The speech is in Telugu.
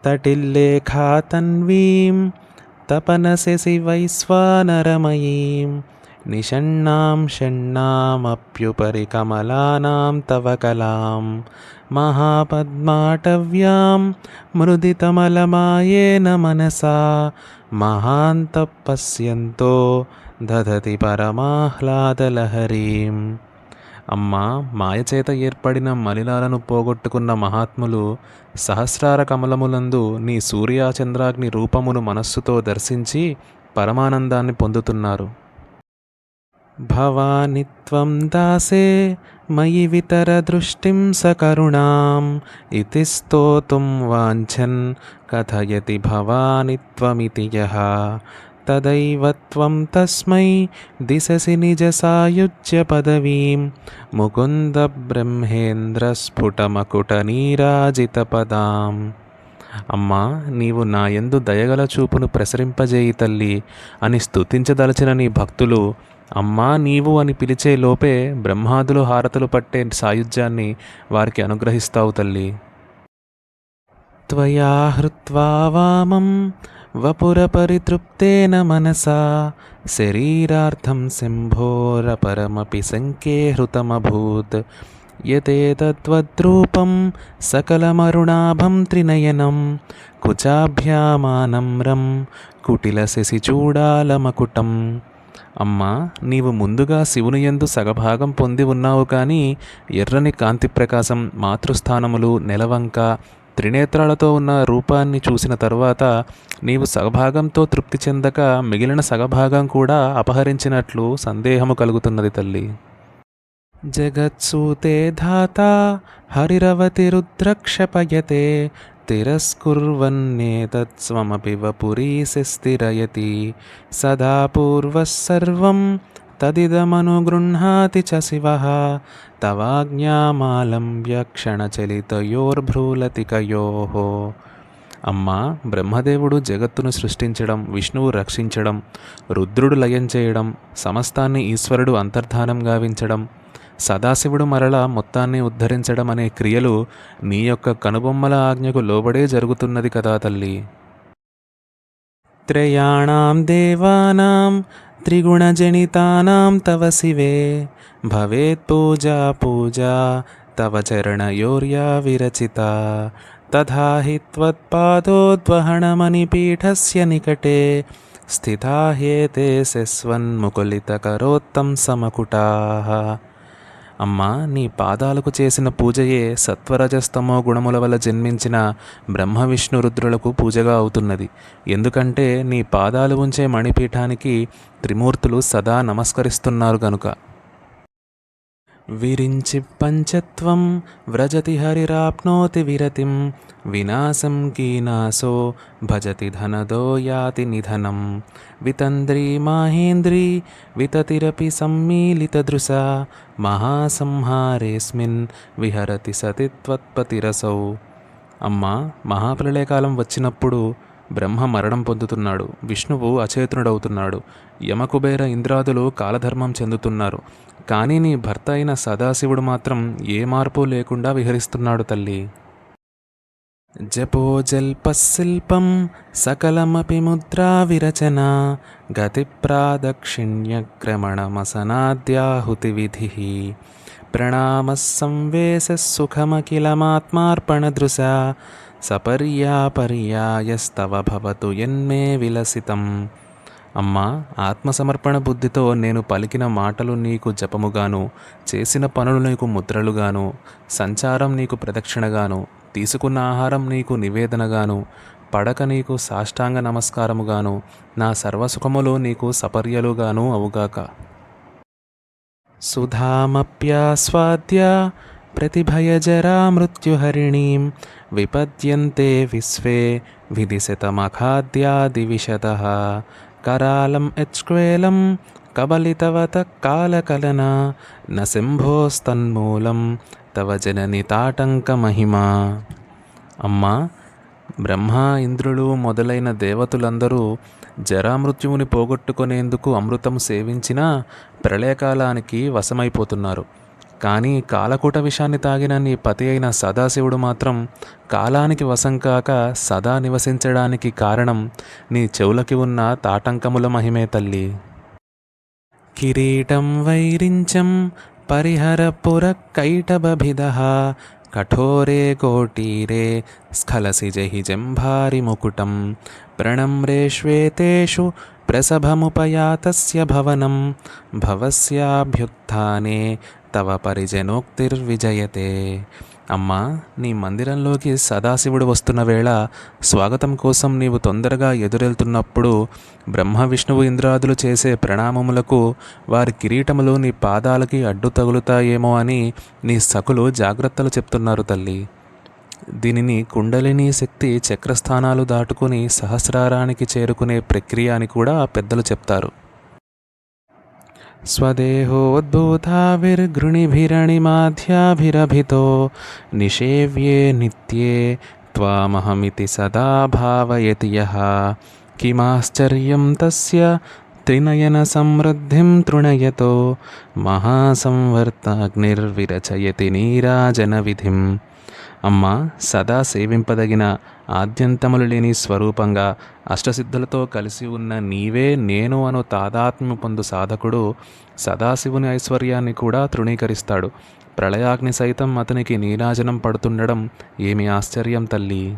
తటిల్లేఖాతన్వీం తపనశసి వైశ్వానరమయీం నిషణ్ణాం షణ్ణామప్యుపరి కమలానాం తవ కలాం మహాపద్మాటవ్యాం మృదితమలమాయేన మనసా మహాంతః పశ్యంతో దదతి పరమాహ్లాదలహరీం. అమ్మా, మాయచేత ఏర్పడిన మలినాలను పోగొట్టుకున్న మహాత్ములు సహస్రార కమలములందు నీ సూర్యాచంద్రాగ్ని రూపమును మనస్సుతో దర్శించి పరమానందాన్ని పొందుతున్నారు. భవాని త్వం దాసే మయి వితర దృష్టిం సకరుణాం ఇతి స్తోతుం వాంఛన్ కథయతి భవాని త్వమితి యః తదైవ త్వం తస్మై దిశసి నిజ సాయుజ్య పదవీం ముకుంద బ్రహ్మేంద్ర స్ఫుటమకుట నీరాజిత పదాం. అమ్మా, నీవు నా యందు దయగల చూపును ప్రసరింపజేయి తల్లి అని స్తుతించదలచిన నీ భక్తులు అమ్మా నీవు అని పిలిచే లోపే బ్రహ్మాదులు హారతులు పట్టే సాయుధ్యాన్ని వారికి అనుగ్రహిస్తావు తల్లి. త్వయా హృత్వా వామం వపురపరితృప్తేన మనసా శరీరార్థం శంభోరపరమపి సంఖ్యే హృతమభూత్ యతేతద్వద్రూపం సకలమరుణాభం త్రినయనం కుచాభ్యామానమ్రం కుటిలశశి చూడాలమకుటం. అమ్మా, నీవు ముందుగా శివుని యందు సగభాగం పొంది ఉన్నావు కానీ ఎర్రని కాంతి ప్రకాశం, మాతృస్థానములు, నెలవంక, త్రినేత్రాలతో ఉన్న రూపాన్ని చూసిన తరువాత నీవు సగభాగంతో తృప్తి చెందక మిగిలిన సగభాగం కూడా అపహరించినట్లు సందేహము కలుగుతున్నది తల్లి. జగత్సూతే ధాత హరిరవతి రుద్రక్షపయతే తిరస్కుర్వన్నేతత్స్వమపి వపురీశ స్థిరయతి సదా పూర్వస్సర్వం తదిదమనుగృహ్ణాతి చ శివః తవాజ్ఞామాలంబ్య క్షణచలితయోర్భ్రూలతికయోః. అమ్మా, బ్రహ్మదేవుడు జగత్తును సృష్టించడం, విష్ణువు రక్షించడం, రుద్రుడు లయం చేయడం, సమస్తాన్ని ఈశ్వరుడు అంతర్ధానం గావించడం, సదాశివుడు మరల మొత్తాన్ని ఉద్ధరించడం అనే క్రియలు నీ యొక్క కనుబొమ్మల ఆజ్ఞకు లోబడే జరుగుతున్నది కదా తల్లి. త్రయాణాం దేవానాం త్రిగుణజనితానాం తవ శివే భవేత్ పూజా పూజా తవ చరణయోర్యా విరచిత తథా హి త్వత్పాదోద్వహణమణిపీఠస్య నికటే స్థితా హ్యేతే శస్వన్ముకులితకరోత్తం సమకుటాః. అమ్మా, నీ పాదాలకు చేసిన పూజయే సత్వరజస్తమో గుణముల వల్ల జన్మించిన బ్రహ్మ విష్ణు రుద్రులకు పూజగా అవుతున్నది. ఎందుకంటే నీ పాదాలు ఉంచే మణిపీఠానికి త్రిమూర్తులు సదా నమస్కరిస్తున్నారు గనుక. విరించి పంచత్వం వ్రజతి హరిరాప్నోతి విరతిం వినాశం కీనాసో భజతి ధనదో యాతి నిధనం వితంద్రీ మాహేంద్రీ వితతిరపి సమ్మీలితదృశా మహాసంహారేస్మిన్ విహరతి సతి త్వత్పతిరసౌ. అమ్మా, మహాప్రళయకాలం వచ్చినప్పుడు బ్రహ్మ మరణం పొందుతున్నాడు, విష్ణువు అచేతనుడవుతున్నాడు, యమకుబేర ఇంద్రాదులు కాలధర్మం చెందుతున్నారు. కానీ నీ భర్త అయిన సదాశివుడు మాత్రం ఏ మార్పు లేకుండా విహరిస్తున్నాడు తల్లి. జపో జల్పశిల్పం సకలమపి ముద్రా విరచన గతి ప్రాదక్షిణ్యక్రమణమసనాద్యాహుతి విధి ప్రణామ సంవేశ సుఖమఖిలమాత్మార్పణదృశా సపర్యాపర్యాయస్తవ భవతు యన్మే విలసితం. అమ్మా, ఆత్మసమర్పణ బుద్ధితో నేను పలికిన మాటలు నీకు జపముగాను, చేసిన పనులు నీకు ముద్రలుగాను, సంచారం నీకు ప్రదక్షిణగాను, తీసుకున్న ఆహారం నీకు నివేదనగాను, పడక నీకు సాష్టాంగ నమస్కారముగాను, నా సర్వసుఖములు నీకు సపర్యలుగాను అవుగాక. సుధామప్యాస్వాద్య ప్రతిభయజరా మృత్యుహరిణీం విపద్యంతే విశ్వే విదిశతమఖాద్యాదివిశతః करालं यच्क्वेलं कबलितवत कालकलना न सिंहोस्तन्मूलं तव जननि తాటంకమహిమా. అమ్మా, బ్రహ్మ, ఇంద్రులు మొదలైన దేవతలందరూ జరామృత్యువుని పోగొట్టుకునేందుకు అమృతం సేవించినా ప్రళయకాలానికి వశమైపోతున్నారు. కానీ కాలకూట విషాన్ని తాగిన నీ పతి అయిన సదాశివుడు మాత్రం కాలానికి వశం కాక సదా నివసించడానికి కారణం నీ చెవులకి ఉన్న తాటంకముల మహిమే తల్లి. కిరీటం వైరించం పరిహరపుర కైటబభిదః కఠోరే కోటీరే స్ఖలసి జహి జంభారి ముకుటం ప్రణమ్రే శ్వేతేషు ప్రసభముపయాతస్య భవనం భవస్యాభ్యుత్థానే తవ పరిజనోక్తిర్విజయతే. అమ్మా, నీ మందిరంలోకి సదాశివుడు వస్తున్న వేళ స్వాగతం కోసం నీవు తొందరగా ఎదురెళ్తున్నప్పుడు బ్రహ్మ విష్ణువు ఇంద్రాదులు చేసే ప్రణామములకు వారి కిరీటములు నీ పాదాలకి అడ్డు తగులుతాయేమో అని నీ సకులు జాగ్రత్తలు చెప్తున్నారు తల్లి. దీనిని కుండలిని శక్తి చక్రస్థానాలు దాటుకుని సహస్రారానికి చేరుకునే ప్రక్రియ అని కూడా పెద్దలు చెప్తారు. స్వదేహోద్భూతావిర్గృణిభిరణిమాధ్యాభిరభితో నిషేవ్యే నిత్యే త్వామహమితి సదా భావయతి యః కిమాశ్చర్యం తస్య త్రినయన సమృద్ధిం తృణయతో మహాసంవర్తాగ్నిర్విరచయతి నీరాజన విధిం. అమ్మ, సదా సేవింపదగిన ఆద్యంతములు లేని స్వరూపంగా అష్టసిద్ధులతో కలిసి ఉన్న నీవే నేను అను తాదాత్మ్యం పొందు సాధకుడు సదాశివుని ఐశ్వర్యాన్ని కూడా తృణీకరిస్తాడు. ప్రళయాగ్ని సైతం అతనికి నీరాజనం పడుతుండడం ఏమి ఆశ్చర్యం తల్లి.